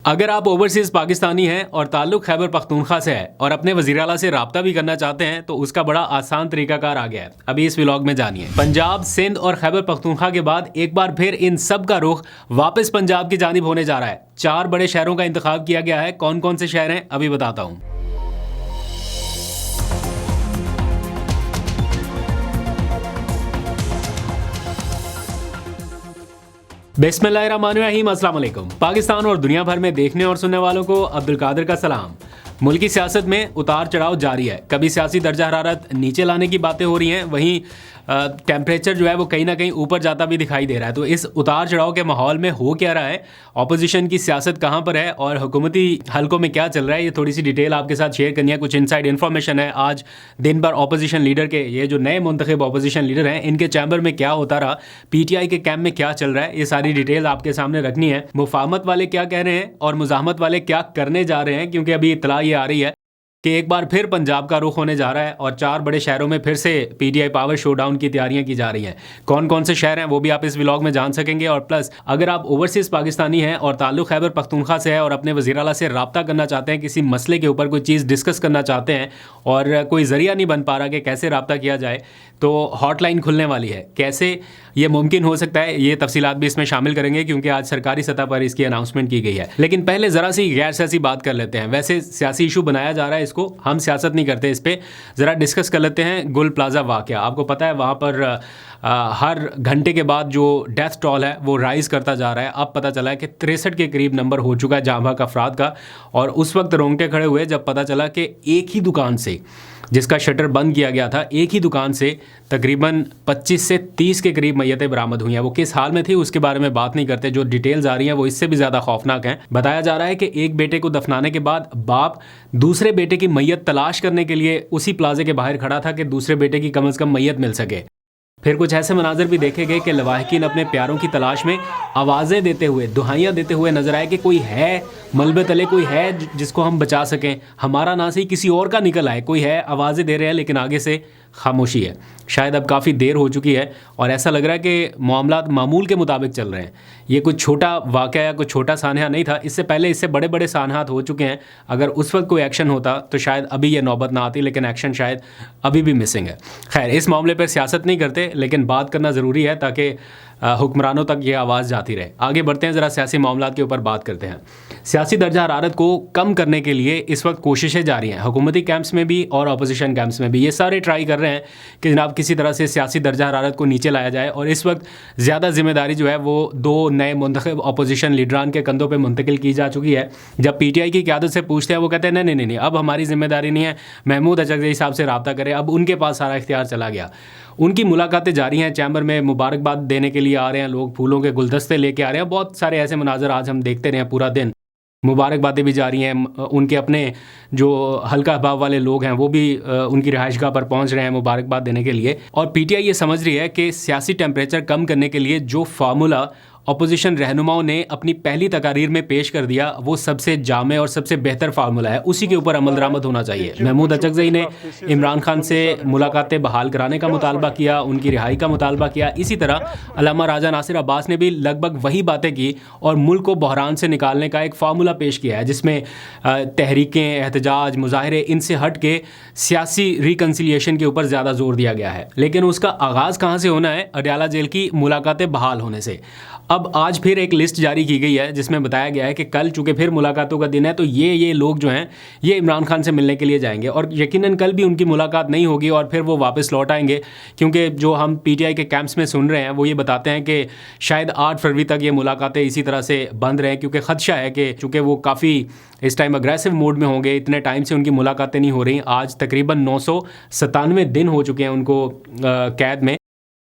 अगर आप ओवरसीज पाकिस्तानी हैं और ताल्लुक खैबर पख्तूनख्वा से है और अपने वज़ीर आला से राब्ता भी करना चाहते हैं तो उसका बड़ा आसान तरीकाकार आ गया है। अभी इस व्लॉग में जानिए। पंजाब, सिंध और खैबर पख्तूनख्वा के बाद एक बार फिर इन सब का रुख वापस पंजाब की जानिब होने जा रहा है। 4 बड़े शहरों का इंतखाब किया गया है। कौन कौन से शहर हैं अभी बताता हूँ। बिस्मिल्लाहिर्रहमानिर्रहीम, अस्सलाम वालेकुम। पाकिस्तान और दुनिया भर में देखने और सुनने वालों को अब्दुल कादिर का सलाम। मुल्की सियासत में उतार चढ़ाव जारी है। कभी सियासी दर्जा हरारत नीचे लाने की बातें हो रही हैं, वहीं टेम्परेचर जो है वो कहीं ना कहीं ऊपर जाता भी दिखाई दे रहा है। तो इस उतार चढ़ाव के माहौल में हो क्या रहा है, ऑपोजिशन की सियासत कहाँ पर है और हुकूमती हलकों में क्या चल रहा है, ये थोड़ी सी डिटेल आपके साथ शेयर करनी है। कुछ इनसाइड इन्फॉर्मेशन है। आज दिन भर ऑपोजिशन लीडर के, ये जो नए मुंतखब ऑपोजिशन लीडर हैं, इनके चैम्बर में क्या होता रहा, पीटीआई के कैंप में क्या चल रहा है, ये सारी डिटेल आपके सामने रखनी है। मुफाहमत वाले क्या कह रहे हैं और मुजाहमत वाले क्या करने जा रहे हैं, क्योंकि अभी इतला ये आ रही है कि एक बार फिर पंजाब का रुख होने जा रहा है और 4 बड़े शहरों में फिर से पीटीआई पावर शोडाउन की तैयारियां की जा रही हैं। कौन कौन से शहर हैं वो भी आप इस व्लॉग में जान सकेंगे। और प्लस अगर आप ओवरसीज पाकिस्तानी हैं और ताल्लुक खैबर पख्तूनख्वा से है और अपने वज़ीर आला से राब्ता करना चाहते हैं, किसी मसले के ऊपर कोई चीज़ डिस्कस करना चाहते हैं और कोई ज़रिया नहीं बन पा रहा कि कैसे राब्ता किया जाए, तो हॉटलाइन खुलने वाली है। कैसे ये मुमकिन हो सकता है, ये तफसीलात भी इसमें शामिल करेंगे क्योंकि आज सरकारी सतह पर इसकी अनाउंसमेंट की गई है। लेकिन पहले ज़रा सी गैर सियासी बात कर लेते हैं। वैसे सियासी इशू बनाया जा रहा है इसको, हम सियासत नहीं करते, इस पे ज़रा डिस्कस कर लेते हैं। गुल प्लाजा वाक़या, आपको पता है वहाँ पर हर घंटे के बाद जो डेथ टॉल है वो राइज़ करता जा रहा है। अब पता चला है कि 63 के करीब नंबर हो चुका है जाँ भाग अफराद का। और उस वक्त रोंगटे खड़े हुए जब पता चला कि एक ही दुकान से, जिसका शटर बंद किया गया था, एक ही दुकान से तकरीबन 25 से 30 के करीब मैयतें बरामद हुई हैं। वो किस हाल में थी उसके बारे में बात नहीं करते, जो डिटेल्स आ रही हैं वो इससे भी ज़्यादा खौफनाक हैं। बताया जा रहा है कि एक बेटे को दफनाने के बाद बाप दूसरे बेटे की मैयत तलाश करने के लिए उसी प्लाजे के बाहर खड़ा था कि दूसरे बेटे की कम से कम मैयत मिल सके। फिर कुछ ऐसे मनाजर भी देखे गए कि लवाहिकीन अपने प्यारों की तलाश में आवाज़ें देते हुए, दुहाइयाँ देते हुए नजर आए कि कोई है मलबे तले, कोई है जिसको हम बचा सकें, हमारा ना सही किसी और का निकल आए, कोई है, आवाज़ें दे रहे हैं लेकिन आगे से खामोशी है। शायद अब काफ़ी देर हो चुकी है और ऐसा लग रहा है कि मामलात मामूल के मुताबिक चल रहे हैं। ये कुछ छोटा वाक़या या कुछ छोटा सानहा नहीं था, इससे पहले इससे बड़े बड़े सानहात हो चुके हैं। अगर उस वक्त कोई एक्शन होता तो शायद अभी ये नौबत ना आती, लेकिन एक्शन शायद अभी भी मिसिंग है। खैर, इस मामले पर सियासत नहीं करते, लेकिन बात करना ज़रूरी है ताकि हुक्मरानों तक ये आवाज़ जाती रहे। आगे बढ़ते हैं, ज़रा सियासी मामलात के ऊपर बात करते हैं। सियासी दर्जा हरारत को कम करने के लिए इस वक्त कोशिशें जारी हैं, हुकूमती कैंप्स में भी और अपोजिशन कैंप्स में भी। ये सारे ट्राई कर रहे हैं कि जनाब किसी तरह से सियासी दर्जा हरारत को नीचे लाया जाए। और इस वक्त ज़्यादा जिम्मेदारी जो है वो 2 नए मुंतखब अपोजिशन लीडरान के कंधों पर मुंतकिल की जा चुकी है। जब पीटीआई की क़यादत से पूछते हैं वो कहते हैं नहीं, अब हमारी जिम्मेदारी नहीं है, महमूद अचकज़ई साहब से रब्ता करें। अब उनके पास सारा इख्तियार चला गया। उनकी मुलाकातें जारी हैं, चैम्बर में मुबारकबाद देने के लिए आ रहे हैं लोग, फूलों के गुलदस्ते लेके आ रहे हैं। बहुत सारे ऐसे मनाजर आज हम देखते रहे हैं, पूरा दिन मुबारकबादें भी जारी हैं। उनके अपने जो हल्का भाव वाले लोग हैं वो भी उनकी रिहाइशगाह पर पहुंच रहे हैं मुबारकबाद देने के लिए। और पीटीआई ये समझ रही है कि सियासी टेम्परेचर कम करने के लिए जो फार्मूला अपोजिशन रहनुमाओं ने अपनी पहली तकारीर में पेश कर दिया वो सबसे जामे और सबसे बेहतर फार्मूला है, उसी के ऊपर अमल दरामद होना चाहिए। महमूद अचकज़ई ने इमरान खान से मुलाकातें बहाल कराने का मुतालबा किया, उनकी रिहाई का मुतालबा किया। इसी तरह अल्लामा राजा नासिर अब्बास ने भी लगभग वही बातें की और मुल्क को बहरान से निकालने का एक फार्मूला पेश किया है, जिसमें तहरीकें, एहतजाज, मुजाहरे, इनसे हट के सियासी रिकन्सिलियेशन के ऊपर ज़्यादा जोर दिया गया है। लेकिन उसका आगाज़ कहाँ से होना है? अडयाला जेल की मुलाकातें बहाल होने से। अब आज फिर एक लिस्ट जारी की गई है जिसमें बताया गया है कि कल चूँकि फिर मुलाकातों का दिन है तो ये लोग जो हैं ये इमरान खान से मिलने के लिए जाएंगे और यकीनन कल भी उनकी मुलाकात नहीं होगी और फिर वो वापस लौट आएंगे। क्योंकि जो हम पीटीआई के कैंप्स में सुन रहे हैं वो ये बताते हैं कि शायद 8 फरवरी तक ये मुलाकातें इसी तरह से बंद रहें, क्योंकि ख़दशा है कि चूँकि वो काफ़ी इस टाइम अग्रेसिव मोड में होंगे, इतने टाइम से उनकी मुलाकातें नहीं हो रही। आज तकरीबन 997 दिन हो चुके हैं उनको कैद में।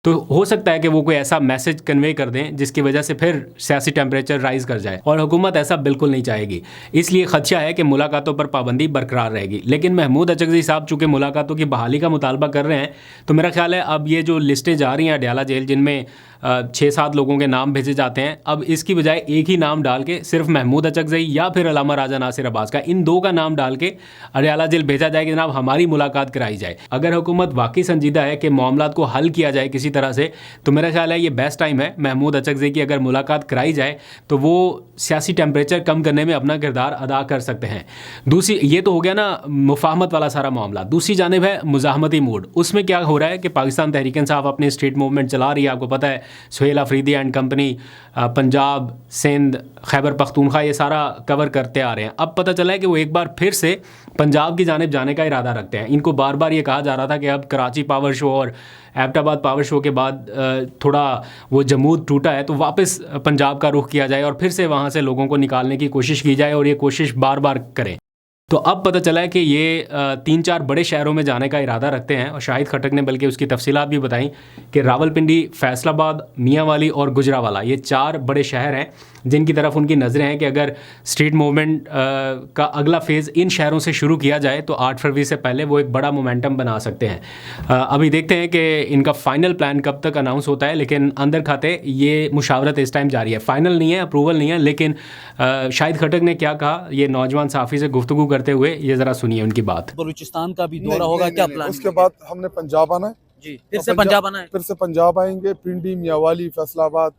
तो हो सकता है कि वो कोई ऐसा मैसेज कन्वे कर दें जिसकी वजह से फिर सियासी टेम्परेचर राइज कर जाए, और हुकूमत ऐसा बिल्कुल नहीं चाहेगी। इसलिए खदशा है कि मुलाकातों पर पाबंदी बरकरार रहेगी। लेकिन महमूद अचकज़ई साहब चूँकि मुलाकातों की बहाली का मुतालबा कर रहे हैं, तो मेरा ख्याल है अब ये जो लिस्टें जा रही हैं अडयाला जेल, जिनमें 6-7 लोगों के नाम भेजे जाते हैं। अब इसकी बजाय एक ही नाम डाल के सिर्फ महमूद अचकज़ई या फिर अलामा राजा नासिर अब्बास का, इन दो का नाम डाल के अडयाला जेल भेजा जाए कि जनाब हमारी मुलाकात कराई जाए। अगर हुकूमत वाकई संजीदा है कि मामलात को हल किया जाए किसी तरह से, तो मेरा ख्याल है ये बेस्ट टाइम है महमूद अचकज़ई की अगर मुलाकात कराई जाए तो वो सियासी टेम्परेचर कम करने में अपना किरदार अदा कर सकते हैं। दूसरी, ये तो हो गया ना मुफाहमत वाला सारा मामला। दूसरी जानिब है मुज़ाहमती मूड। उसमें क्या हो रहा है कि पाकिस्तान तहरीक इंसाफ अपनी स्ट्रीट मूवमेंट चला रही है। आपको पता है सुहेल अफरीदी एंड कंपनी पंजाब, सिंध, खैबर पख्तूनख्वा ये सारा कवर करते आ रहे हैं। अब पता चला है कि वो एक बार फिर से पंजाब की जानिब जाने का इरादा रखते हैं। इनको बार बार ये कहा जा रहा था कि अब कराची पावर शो और एबटाबाद पावर शो के बाद थोड़ा वो जमूद टूटा है, तो वापस पंजाब का रुख किया जाए और फिर से वहाँ से लोगों को निकालने की कोशिश की जाए, और ये कोशिश बार बार करें। तो अब पता चला है कि ये 3-4 बड़े शहरों में जाने का इरादा रखते हैं, और शाहिद खटक ने बल्कि उसकी तफसीलात भी बताई कि रावलपिंडी, फैसलाबाद, मियांवाली और गुजरावाला, ये 4 बड़े शहर हैं जिनकी तरफ उनकी नज़रें हैं कि अगर स्ट्रीट मूवमेंट का अगला फ़ेज़ इन शहरों से शुरू किया जाए तो 8 फरवरी से पहले वो एक बड़ा मोमेंटम बना सकते हैं। अभी देखते हैं कि इनका फ़ाइनल प्लान कब तक अनाउंस होता है, लेकिन अंदर खाते ये मुशावरत इस टाइम जारी है। फ़ाइनल नहीं है, अप्रूवल नहीं है, लेकिन शाहिद खटक ने क्या कहा ये नौजवान साफ़ी से गुफ्तगू करते हुए, ये ज़रा सुनिए उनकी बात। बलूचिस्तान का भी दौरा होगा क्या प्लान? उसके बाद हमने पंजाब आना है जी, फिर से पंजाब आना है। फिर से पंजाब आएंगे, पिंडी, मियांवाली, फैसलाबाद,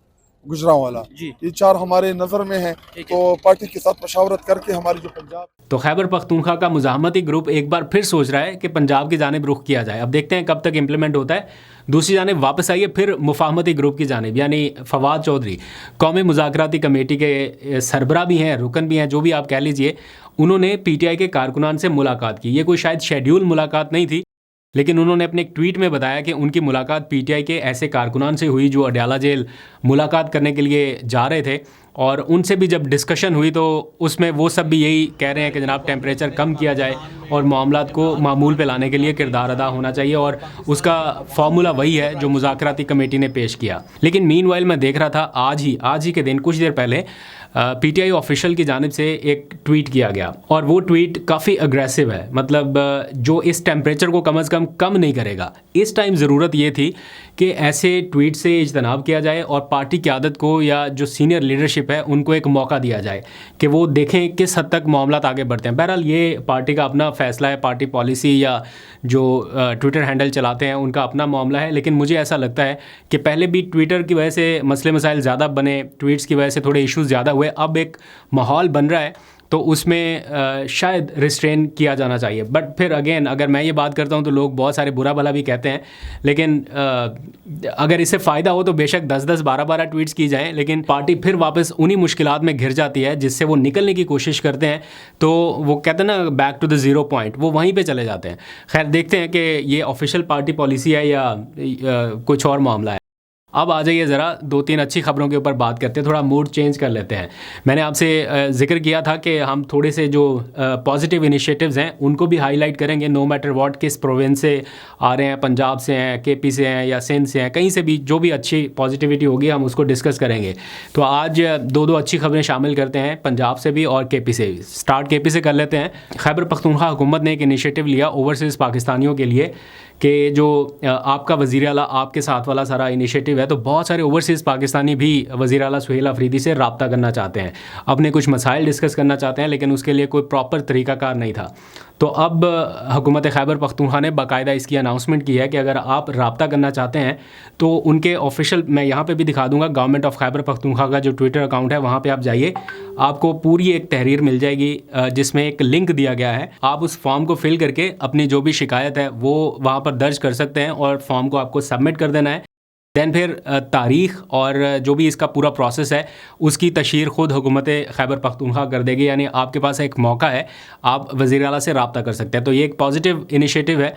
गुजरांवाला, जी, ये 4 हमारे नज़र में हैं। तो पार्टी के साथ मशावरत करके हमारी जो पंजाब। तो खैबर पख्तूनख्वा का मुज़ाहमती ग्रुप एक बार फिर सोच रहा है कि पंजाब की जानिब रुख किया जाए। अब देखते हैं कब तक इम्प्लीमेंट होता है। दूसरी जानिब वापस आइए फिर मुफाहमती ग्रुप की जानिब, यानी फवाद चौधरी कौमी मुज़ाकराती कमेटी के सरबरा भी हैं, रुकन भी हैं, जो भी आप कह लीजिए, उन्होंने PTI के कारकुनान से मुलाकात की। ये कोई शायद शेड्यूल मुलाकात नहीं थी, लेकिन उन्होंने अपने एक ट्वीट में बताया कि उनकी मुलाकात PTI के ऐसे कारकुनान से हुई जो अडयाला जेल मुलाकात करने के लिए जा रहे थे, और उनसे भी जब डिस्कशन हुई तो उसमें वो सब भी यही कह रहे हैं कि जनाब टेम्परेचर कम किया जाए और मामलात को मामूल पे लाने के लिए किरदार अदा होना चाहिए, और उसका फार्मूला वही है जो मुज़ाकराती कमेटी ने पेश किया। लेकिन मीनवाइल मैं देख रहा था आज ही के दिन कुछ देर पहले PTI ऑफिशियल की जानिब से एक ट्वीट किया गया, और वो ट्वीट काफ़ी अग्रेसिव है। मतलब जो इस टेम्परेचर को कम अज़ कम नहीं करेगा। इस टाइम ज़रूरत ये थी कि ऐसे ट्वीट से इज्तनाब किया जाए और पार्टी क़यादत को या जो सीनियर लीडरशिप है उनको एक मौका दिया जाए कि वो देखें किस हद तक मामलात आगे बढ़ते हैं। बहरहाल ये पार्टी का अपना फ़ैसला है, पार्टी पॉलिसी या जो ट्विटर हैंडल चलाते हैं उनका अपना मामला है। लेकिन मुझे ऐसा लगता है कि पहले भी ट्विटर की वजह से मसले मसाइल ज़्यादा बने, ट्वीट्स की वजह से थोड़े इश्यूज़ ज़्यादा हुए, अब एक माहौल बन रहा है तो उसमें शायद रिस्ट्रेन किया जाना चाहिए। बट फिर अगेन अगर मैं ये बात करता हूँ तो लोग बहुत सारे बुरा भला भी कहते हैं, लेकिन अगर इससे फ़ायदा हो तो बेशक 10-10, 12-12 ट्वीट्स की जाएं, लेकिन पार्टी फिर वापस उन्हीं मुश्किलात में घिर जाती है जिससे वो निकलने की कोशिश करते हैं, तो वो कहते हैं ना back to the zero point, वो वहीं पर चले जाते हैं। खैर देखते हैं कि ये ऑफिशियल पार्टी पॉलिसी है या कुछ और मामला है। अब आ जाइए ज़रा 2-3 अच्छी खबरों के ऊपर बात करते हैं, थोड़ा मूड चेंज कर लेते हैं। मैंने आपसे जिक्र किया था कि हम थोड़े से जो पॉजिटिव इनिशिएटिव्स हैं उनको भी हाईलाइट करेंगे, नो मैटर व्हाट, किस प्रोविंस से आ रहे हैं, पंजाब से हैं, KP से हैं या सिंध से हैं, कहीं से भी जो भी अच्छी पॉजिटिविटी होगी हम उसको डिस्कस करेंगे। तो आज 2 अच्छी खबरें शामिल करते हैं, पंजाब से भी और KP से भी। स्टार्ट KP से कर लेते हैं। खैबर पख्तूनख्वा हुकूमत ने एक इनिशिएटिव लिया ओवरसीज़ पाकिस्तानियों के लिए कि जो आपका वज़ीर आला आपके साथ वाला सारा इनिशिएटिव है, तो बहुत सारे ओवरसीज़ पाकिस्तानी भी वज़ीर आला सुहेल अफरीदी से रब्ता करना चाहते हैं, अपने कुछ मसाइल डिस्कस करना चाहते हैं, लेकिन उसके लिए कोई प्रॉपर तरीक़ाकार नहीं था। तो अब हुकूमत खैबर पख्तूनख्वा ने बाकायदा इसकी अनाउंसमेंट की है कि अगर आप रब्ता करना चाहते हैं तो उनके ऑफिशियल, मैं यहाँ पे भी दिखा दूँगा, गवर्नमेंट ऑफ खैबर पख्तूनख्वा का जो ट्विटर अकाउंट है वहाँ पे आप जाइए, आपको पूरी एक तहरीर मिल जाएगी जिसमें एक लिंक दिया गया है। आप उस फॉर्म को फिल करके अपनी जो भी शिकायत है वो वहाँ पर दर्ज कर सकते हैं और फॉर्म को आपको सबमिट कर देना है। दैन फिर तारीख़ और जो भी इसका पूरा प्रोसेस है उसकी तशहीर ख़ुद हुकूमत खैबर पख्तूनख्वा कर देगी, यानी आपके पास एक मौका है, आप वज़ीर आला से रब्ता कर सकते हैं। तो ये एक पॉजिटिव इनिशिएटिव है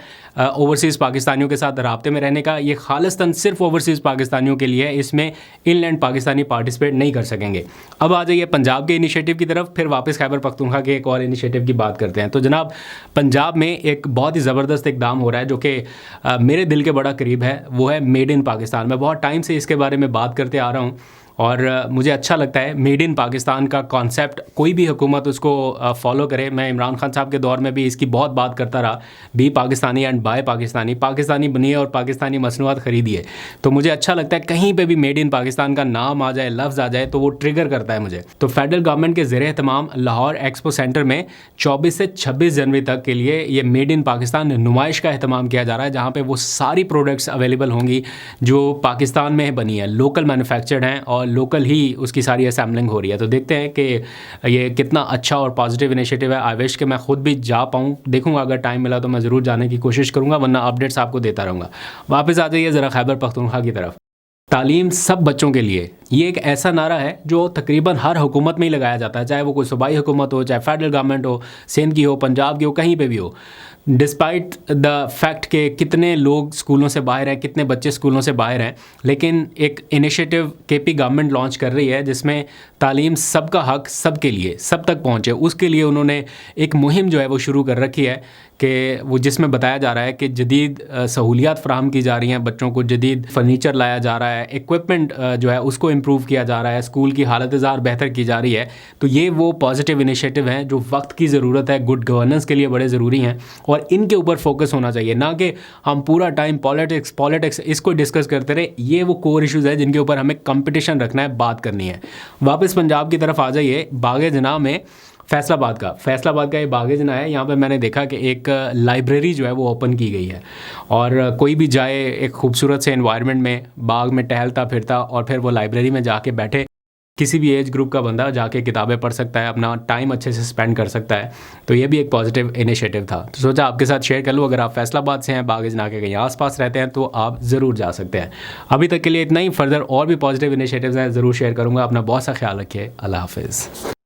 ओवरसीज़ पाकिस्तानियों के साथ रब्ते में रहने का। ये खालिस्तन सिर्फ ओवरसीज़ पाकिस्तानियों के लिए है, इसमें इनलैंड पाकिस्तानी पार्टिसिपेट नहीं कर सकेंगे। अब आ जाइए पंजाब के इनिशिएटिव की तरफ, फिर वापस खैबर पख्तूनख्वा के एक और इनिशिएटिव की बात करते हैं। तो जनाब पंजाब में एक बहुत ही ज़बरदस्त इक़दाम हो रहा है जो कि मेरे दिल के बड़ा करीब है, वो है मेड इन पाकिस्तान। मैं बहुत टाइम से इसके बारे में बात करते आ रहा हूँ और मुझे अच्छा लगता है मेड इन पाकिस्तान का कॉन्सेप्ट कोई भी हुकूमत उसको फॉलो करे। मैं इमरान खान साहब के दौर में भी इसकी बहुत बात करता रहा, be Pakistani and buy Pakistani, Pakistani बनिए और पाकिस्तानी मसनूआत ख़रीदिए। तो मुझे अच्छा लगता है कहीं पे भी मेड इन पाकिस्तान का नाम आ जाए, लफ्ज़ आ जाए तो वो ट्रिगर करता है मुझे। तो फेडरल गवर्नमेंट के ज़ेरे एहतमाम लाहौर एक्सपो सेंटर में 24 से 26 जनवरी तक के लिए ये मेड इन पाकिस्तान नुमाइश का अहतमाम किया जा रहा है, जहाँ पे वो सारी प्रोडक्ट्स अवेलेबल होंगी जो पाकिस्तान में बनी है, लोकल मैन्युफैक्चर्ड हैं और लोकल ही उसकी सारी असेंबलिंग हो रही है। तो देखते हैं कि ये कितना अच्छा और पॉजिटिव इनिशिएटिव है। आई विश कि मैं खुद भी जा पाऊँ, देखूँगा अगर टाइम मिला तो मैं ज़रूर जाने की कोशिश करूँगा, वरना अपडेट्स आपको देता रहूँगा। वापस आ जाइए ज़रा खैबर पख्तूनख्वा की तरफ। तालीम सब बच्चों के लिए, ये एक ऐसा नारा है जो तकरीबन हर हुकूमत में ही लगाया जाता है, चाहे वो कोई सूबाई हुकूमत हो, चाहे फेडरल गवर्नमेंट हो, सिंध की हो, पंजाब की हो, कहीं पे भी हो। डिस्पाइट द फैक्ट के कितने लोग स्कूलों से बाहर हैं, कितने बच्चे स्कूलों से बाहर हैं, लेकिन एक इनिशिएटिव केपी गवर्नमेंट लॉन्च कर रही है जिसमें तालीम सबका हक सबके लिए, सब तक पहुँचे, उसके लिए उन्होंने एक मुहिम जो है वो शुरू कर रखी है कि वो जिसमें बताया जा रहा है कि जदीद सहूलियात फ़राहम की जा रही हैं, बच्चों को जदीद फर्नीचर लाया जा रहा है, इक्विपमेंट जो है उसको इम्प्रूव किया जा रहा है, स्कूल की हालत-ए-ज़ार बेहतर की जा रही है। तो ये वो पॉजिटिव इनिशिएटिव हैं जो वक्त की ज़रूरत है, गुड गवर्नेंस के लिए बड़े ज़रूरी हैं और इनके ऊपर फोकस होना चाहिए, ना कि हम पूरा टाइम पॉलिटिक्स इसको डिस्कस करते रहे। ये वो कोर इश्यूज़ है जिनके ऊपर हमें कंपटीशन रखना है, बात करनी है। वापस पंजाब की तरफ आ जाइए। बाग-ए-जना में फैसलाबाद का ये बाग-ए-जना है। यहाँ पे मैंने देखा कि एक लाइब्रेरी जो है वो ओपन की गई है और कोई भी जाए एक खूबसूरत से एनवायरनमेंट में, बाग में टहलता फिरता और फिर वो लाइब्रेरी में जाके बैठे, किसी भी एज ग्रुप का बंदा जाके किताबें पढ़ सकता है, अपना टाइम अच्छे से स्पेंड कर सकता है। तो ये भी एक पॉजिटिव इनिशिएटिव था, तो सोचा आपके साथ शेयर कर लूँ। अगर आप फैसलाबाद से हैं, बाग-ए-जना के कहीं आसपास रहते हैं तो आप ज़रूर जा सकते हैं। अभी तक के लिए इतना ही। फर्दर और भी पॉजिटिव इनिशिएटिव्स हैं, ज़रूर शेयर करूँगा। अपना बहुत सा ख्याल रखिए। अल्लाह हाफिज़।